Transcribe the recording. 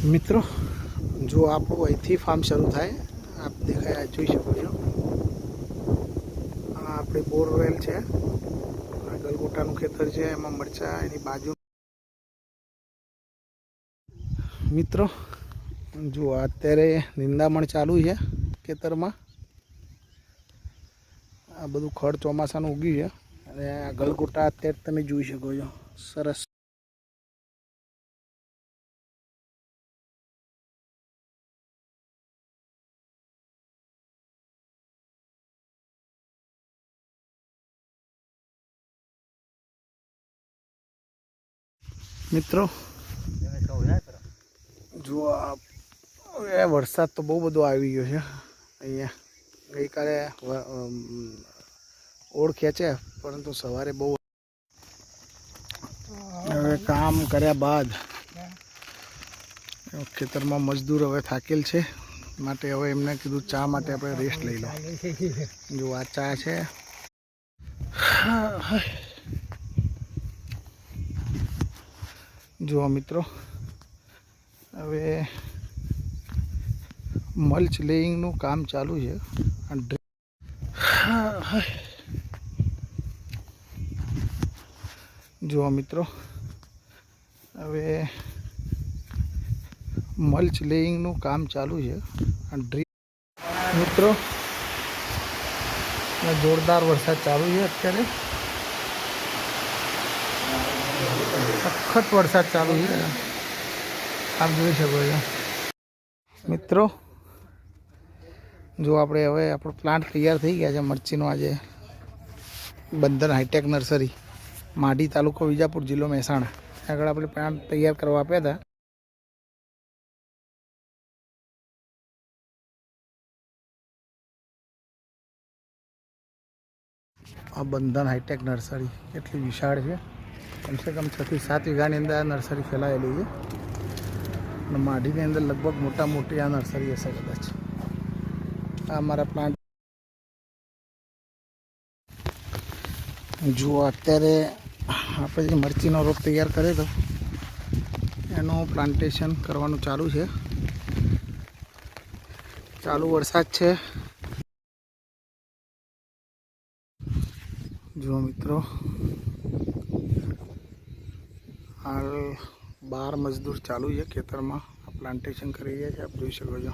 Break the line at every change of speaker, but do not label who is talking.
मित्रों जो आप અહીંથી ફાર્મ શરૂ થાય આપ દેખાય જોઈ શકો છો આ આપણે બોરવેલ છે આ ગલગોટાનું ખેતર છે એમાં મરચા એની બાજુ મિત્રો જો અત્યારે નિંદામણ ચાલુ છે ખેતરમાં આ બધું ખડ ચોમાસાનું ઉગ્યું છે અને આ ગલગોટા અત્યારે તમે જોઈ શકો છો સરસ મિત્રો જો આ વરસાદ તો બહુ બધો આવી ગયો છે અહીંયા ગઈકાલે ઓળ ખેંચે પરંતુ સવારે બહુ હવે કામ કર્યા બાદ ખેતરમાં મજદૂર હવે થાકેલ છે માટે હવે એમને કીધું ચા માટે આપણે રેસ્ટ લઈ લો જો આ ચા છે જો મિત્રો હવે મલ્ચ લેઈંગનું કામ ચાલુ છે જો મિત્રો હવે મલ્ચ લેઈંગનું કામ ચાલુ છે મિત્રો જોરદાર વરસાદ ચાલુ છે અત્યારે સખત વરસાદ ચાલુ છે આપ જોઈ શકો છો મિત્રો જો આપણે હવે આપણો પ્લાન્ટ તૈયાર થઈ ગયા છે મરચીનો આજે બંધન હાઈટેક નર્સરી માઢી તાલુકો વિજાપુર જિલ્લો મહેસાણા આગળ આપણે પ્લાન્ટ તૈયાર કરવા આપ્યા હતા આ બંધન હાઈટેક નર્સરી કેટલી વિશાળ છે કમસે કમ 6 થી 7 વીઘાની અંદર આ નર્સરી ફેલાયેલી છે અને માઢીની અંદર લગભગ મોટા મોટી આ નર્સરી હશે કદાચ આ અમારા પ્લાન્ટ જો અત્યારે આપણે જે મરચીનો રોપ તૈયાર કર્યો હતો એનું પ્લાન્ટેશન કરવાનું ચાલુ છે ચાલુ વરસાદ છે જો મિત્રો હાલ 12 મજદૂર ચાલુ છે ખેતરમાં આ પ્લાન્ટેશન કરી રહ્યા છે આપ જોઈ શકો છો